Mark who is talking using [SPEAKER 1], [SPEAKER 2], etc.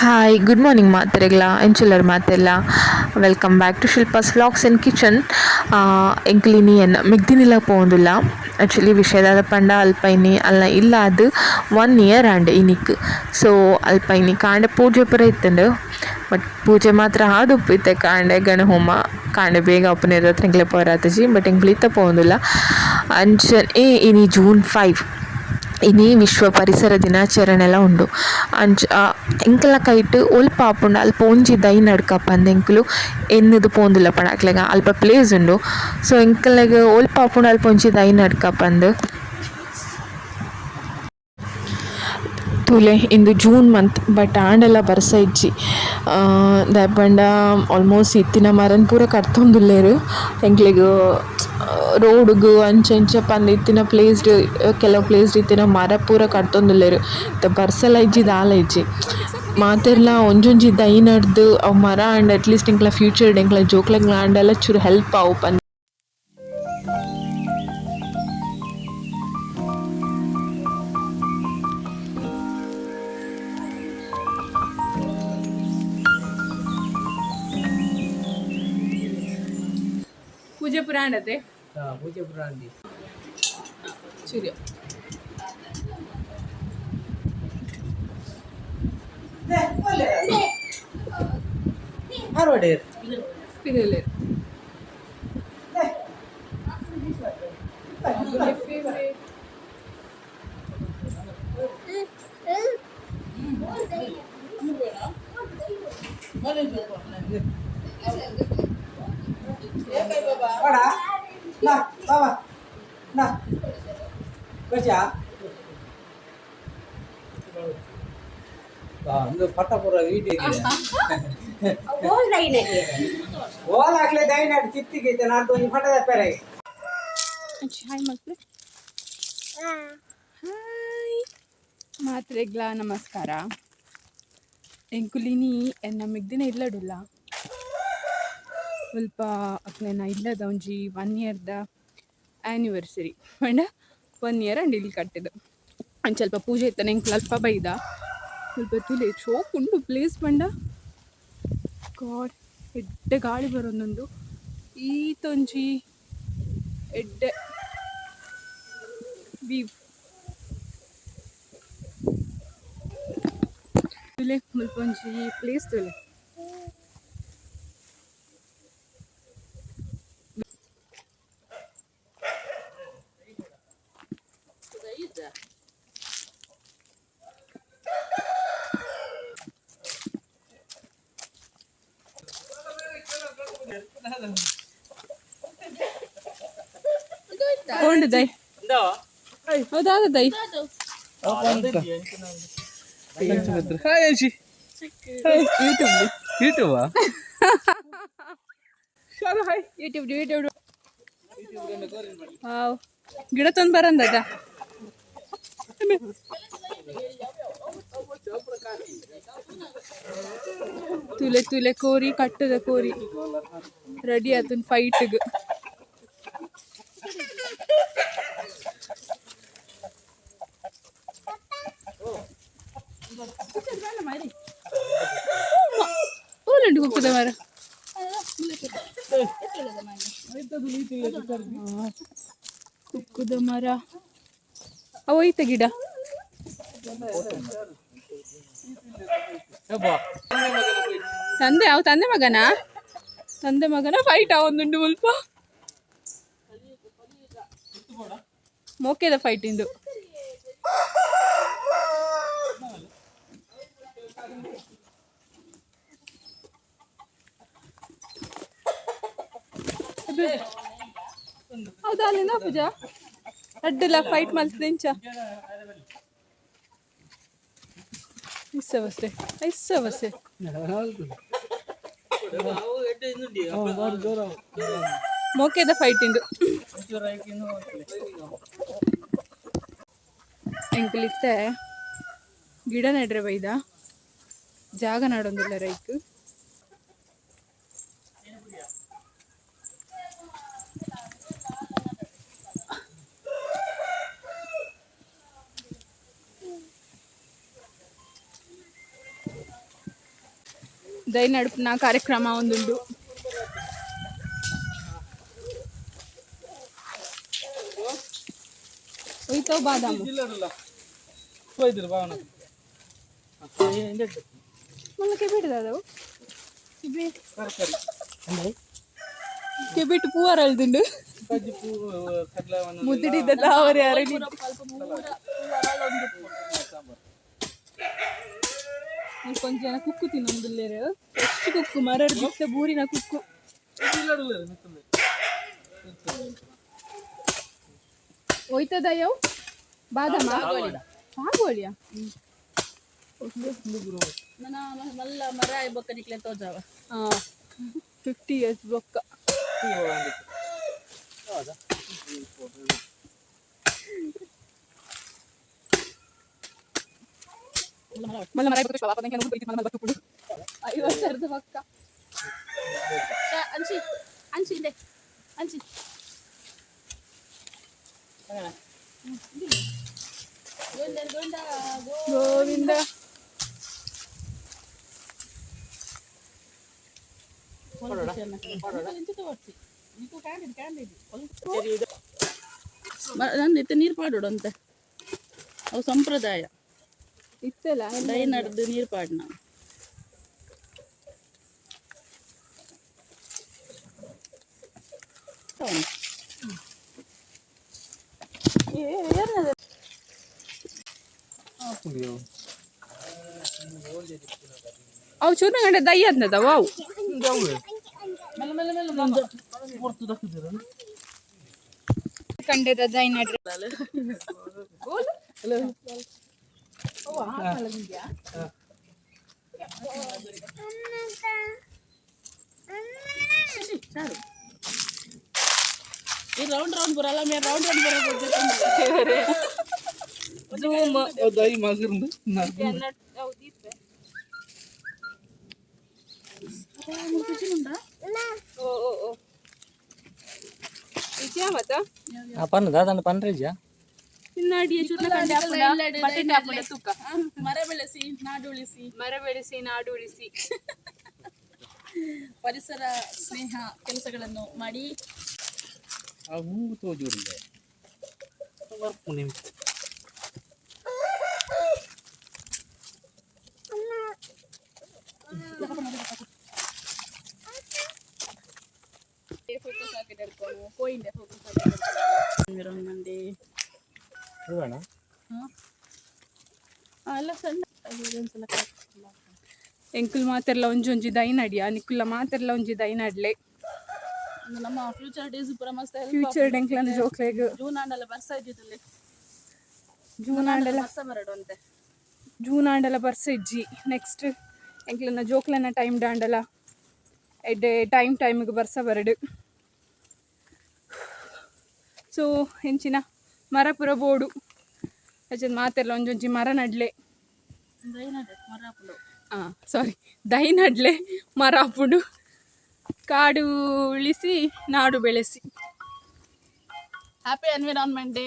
[SPEAKER 1] Hi, good morning ಮಾತ್ರೆಗ್ಲ ಎಂಚುಲರ್ ಮಾತೆಲ್ಲ welcome back to Shilpa's vlogs in kitchen. ಎಂಕ್ಲಿನಿ ಎನ್ನ ಮಿಗ್ದಿನಿಲ ಪೋಂದುಲ್ಲ. ಆ್ಯಕ್ಚುಲಿ ವಿಷಯದಾದ ಪಂಡ ಅಲ್ಪೈನಿ ಅಲ್ಲ ಇಲ್ಲ ಅದು 1 year ಆಂಡ್ ಇನಿಕ್. ಸೊ ಅಲ್ಪೈನಿ ಕಾಂಡೆ ಪೂಜೆ ಪೂರ ಇತ್ತಂಡು ಬಟ್ ಪೂಜೆ ಮಾತ್ರ ಹಾದು ಉಪ್ಪಿತ್ತೆ ಕಾಂಡೆ ಗಣ ಹೋಮ ಕಾಂಡೆ ಬೇಗ ಉಪ್ಪನೇರ ಎಂಕ್ಲೆ ಪೋರಾತಜಿ ಬಟ್ ಎಂಕ್ಲು ಇತ್ತ ಪೋಂದುಲ್ಲ ಅಂಚನೆ ಇನಿ June 5 ಇನಿ ವಿಶ್ವ ಪರಿಸರ ದಿನಾಚರಣೆಲ ಉಂಡು. ಎಂಕಲ್ನ ಕೈಟ್ ಒಲ್ಪ ಆಪುಂಡು ಅಲ್ಪ ಒಂಜಿ ದೈ ನಡ್ಕಪ್ಪಂದು ಎಂಕುಲು ಎನ್ನದು ಪೋಂದುಲ್ಲ ಪಂಡ ಅಲ್ಪ ಪ್ಲೇಸ್ ಉಂಡು. ಸೊ ಎಂಕಲ್ನಗ ಒಲ್ಪ ಆಪುಂಡು ಅಲ್ಪ ಒಂಜಿ ದೈ ನಡ್ಕಪ್ಪಂದು ತುಲೆ ಇಂದು ಜೂನ್ ಮಂತ್ ಬಟ್ ಆಂಡೆಲ್ಲ ಬರ್ಸ ಇಜ್ಜಿ ದಾಯೆಪಂಡ ಆಲ್ಮೋಸ್ಟ್ ಇತ್ತಿನ ಮರನ್ ಪೂರ ಕರ್ತೊಂದುಲ್ಲೆರ್ ಎಂಕ್ಲೆಗ್ ರೋಡ್ಗ್ ಅಂಚ ಇಂಚ ಪಂದ್ ಇತ್ತಿನ ಪ್ಲೇಸ್ಡ್ ಕೆಲವು ಪ್ಲೇಸ್ಡ್ ಇತ್ತಿನ ಮರ ಪೂರ ಕರ್ತೊಂದುಲ್ಲೆರ್ ಬರ್ಸಲ ಇಜ್ಜಿಂದು ಆಲ ಇಜ್ಜಿ ಮಾತೆರ್ಲ ಒಂಜೊಂಜಿ ದೈ ನಡ್ದ್ ಅವು ಮರ ಆಂಡ್ ಅಟ್ಲೀಸ್ಟ್ ಎಂಕ್ಲ ಫ್ಯೂಚರ್ಡ್ ಎಂಕ್ಲ ಜೋಕ್ಲೆಗ್ಲ ಆಂಡೆಲ್ಲ ಚೂರು ಹೆಲ್ಪ್ ಆವು ಪಂದ್.
[SPEAKER 2] ಪೂಜೆ ಪುರಾಣತೆ
[SPEAKER 3] ಪೂಜೆ ಪುರಾಣಿ
[SPEAKER 2] ಸೂರ್ಯ
[SPEAKER 3] ಆರೋಡೆ
[SPEAKER 2] ಇದೆಲ್ಲ
[SPEAKER 3] Bada, nah, bawa, nah, baca. ಇದು ಪಟ್ಟಪುರ ವೀಡಿಯೋ ಓಲ್ ಆಗ್ಲೇ ದೈನ ಚಿತ್ತಿಗೆ ನಾನು ಒಂದು ಫಟದ ಪೆರೆ
[SPEAKER 2] ಹಾಯ್ ಮಕ್ಕಳು. ಹಾಯ್ ಮಾತ್ರೆಗ್ಲ ನಮಸ್ಕಾರ. ಎಂಕುಲಿನಿ ಎನ್ನ ಮಿಗ್ದಿನ ಇಲ್ಲಡುಲ್ಲ ಸ್ವಲ್ಪ ಅಕ್ಲೆನ ಇಲ್ಲದ ಒಂಜಿ 1 year ಆ್ಯನಿವರ್ಸರಿ ಪಂಡ 1 year ಅಂಡ್ ಇಲ್ಲಿ ಕಟ್ಟಿದ್ದು ಅಂಚ ಸ್ವಲ್ಪ ಪೂಜೆ ಇತ್ತಾನೆ ಎಂಕ್ಲು ಅಲ್ಪ ಬೈದ ಸ್ವಲ್ಪ ತುಲೆ ಚೋಕುಂಡು ಪ್ಲೇಸ್ ಪಂಡ ಗಾಡ್ ಎಡ್ಡೆ ಗಾಳಿ ಬರೋಂದುಂಡು ಈತೊಂಜಿ ಎಡ್ಡೆ ವೀವ್ ತುಲೆ ಮುಲ್ಪ ಒಂಜಿ ಪ್ಲೇಸ್ ತುಲೆ ಕೊಂಡು ದೈ ಹೌದಾದ ದೈ ಯೂಟ್ಯೂಬ್ ವಾವ್ ಗಿಡ ತಂದು ಬರಂದದ ತುಲೆ ತುಲೆ ಕೋರಿ ಕಟ್ಟದ ಕೋರಿ ರೆಡಿ ಆತನ್ ಫೈಟ್ಗ್ ಓಲಂಡು ಕುಕ್ಕುದ ಮರ ಕುಕ್ಕುದ ಮರ ಅವೈತ ಗಿಡ ತಂದೆ ಅವ ತಂದೆ ಮಗನ ಫೈಟ್ ಒಂದುಂಡು ಮುಲ್ಪ ಮೋಕೆದ ಫೈಟ್ ಇಂದು ಹೌದಾ ಅಲ್ಲಿಂದ ಪೂಜಾ ಅಡ್ಡಿಲ್ಲ ಫೈಟ್ ಮಲ್ತದೆ ಇಂಚ ಐಸವಸೆ ಮೋಕೆದ ಫೈಟ್ ಇಂದು ಎಂಕುಲಿತ್ತೆ ಗಿಡ ನೆಡ್ರೆ ಬೈದ ಜಾಗ ನಾಡೊಂದಿಲ್ಲ ರೈಕ್ ದೈ ನಡುಪಿನ ಕಾರ್ಯಕ್ರಮ ಒಂದುಂಡು. ಹೋಯ್ತವು ಬಾದಾಮು ಮಲ್ಲಕ್ಕೆ ಬಿಡದವು ಬಿಟ್ಟು ಪೂವಾರ ಅಳ್ದುಂಡು ಮುದ್ದಿಡಿದ್ದಲ್ಲ ಅವರೇ ಅರಳಿ ಕೊಂಚ ಜನ ಕುಕ್ಕು ತಿನ್ನೊಂದಿಲ್ಲೇರು ಎಷ್ಟು ಕುಕ್ಕು ಮರಡ್ ಬಿತ್ತ ಬೂರಿನ ಕುಕ್ಕು ಹೋಯ್ತದಯ್ಯವು ಬಾದಾಮ ಆಗೋಳಿಯಾ
[SPEAKER 4] ಮಲ್ಲ ಮರ ಬೊಕ್ಕ ನಿಕ್ಲೆ ತೋಜಾವ
[SPEAKER 2] 50 years ಬೊಕ್ಕ ಮಲ್ಲ ಮರ ಬೊಕ್ಕ ಬಾಪ ನಂಗೆ ನೋಡಿ ಮಲ್ಲ ಬೊಕ್ಕ ಪುಡು 50 ವರ್ಷದ ಬೊಕ್ಕ
[SPEAKER 4] ಅಂಚಿ ಅಂಚಿ ಇದೆ ಅಂಚಿ
[SPEAKER 2] ಗೋವಿಂದ
[SPEAKER 4] ನಂದಿತ್ತು ನೀರು ಪಾಡೋಡು ಅಂತ ಅವು ಸಂಪ್ರದಾಯ
[SPEAKER 2] ಇತ್ತಲ್ಲ
[SPEAKER 4] ದೈ ನಡೆದು ನೀರು ಪಾಡು ನಾವು
[SPEAKER 2] ಅವು ಚೂರ್ನ ಗಂಟೆ ದೈ ಅಂದದವ ಅವು ಕಂಡೆದ ದೈ ನಡ್ರಿ
[SPEAKER 4] ಈ ರೌಂಡ್ ರೌಂಡ್ ಬರಲ್ಲ ಮೇಲೆ ರೌಂಡ್ ರೌಂಡ್ ಬರೋದು
[SPEAKER 2] ಜೂಮ್
[SPEAKER 5] ದೈ ಮಗರ್ದು
[SPEAKER 4] ಮರ ಬೆಳೆಸಿ ನಾಡು ಉಳಿಸಿ
[SPEAKER 2] ಮರ ಬೆಳೆಸಿ ನಾಡು ಉಳಿಸಿ
[SPEAKER 4] ಪರಿಸರ ಸ್ನೇಹ ಕೆಲಸಗಳನ್ನು ಮಾಡಿ
[SPEAKER 5] ಮುಂಗು ತೋಜೋಡಿಲ್ಲ
[SPEAKER 4] ಫೋಕಸ್ ಹಾಕಿಟ್ಟು ಹಿಡ್ಕೊಂಡು ಕೋಯಿಂಡೆ ಫೋಕಸ್ ಹಾಕಿ ಮಂದಿ ಎಲ್ಲ ಸಣ್ಣ ಒಂದ್ಸಲ
[SPEAKER 2] ಎಂಕುಲ್ ಮಾತೆರ್ಲ ಒಂಜೊಂಜಿ ದೈ ನಡಿಯ ನಿಕ್ಕುಲ್ಲ ಮಾತೆರ್ಲ ಒಂಜಿ ದೈ ನಡ್ಲೆ
[SPEAKER 4] ನಮ್ಮ ಫ್ಯೂಚರ್ ಡೇಸ್ ಪೂರ ಮಸ್ತ್
[SPEAKER 2] ಫ್ಯೂಚರ್ ಎಂಕ್ಲನ ಜೋಕ್ಲೆಗ್
[SPEAKER 4] ಜೂನ್ ಆಂಡಲ ಬರ್ಸ ಇದ್ದಿದ್ದಲ್ಲಿ
[SPEAKER 2] ಜೂನ್ ಆಂಡಲ
[SPEAKER 4] ಬರ್ಸ ಬರಡು ಅಂತೆ
[SPEAKER 2] ಜೂನ್ ಆಂಡಲ ಬರ್ಸ ಇಜ್ಜಿ ನೆಕ್ಸ್ಟ್ ಎಂಕ್ಲನ ಜೋಕ್ಲನ ಟೈಮ್ ದಾಂಡಲ ಎಡ್ಡೆ ಟೈಮ್ಗೆ ಬರ್ಸ ಬರಡು ಸೊ ಹೆಂಚಿನ ಮರ ಪುರ ಬೋಡು ಅಜ್ಜನ ಮಾತೆರ್ಲ ಒಂಜೊಂಜಿ ಮರ ನಡ್ಲೆ ಸಾರಿ ದೈ ನಡ್ಲೆ ಮರ ಹಾಪುಡು ಕಾಡು ಉಳಿಸಿ ನಾಡು ಬೆಳೆಸಿ
[SPEAKER 4] ಹ್ಯಾಪಿ ಎನ್ವಿರಾನ್ಮೆಂಟ್ ಡೇ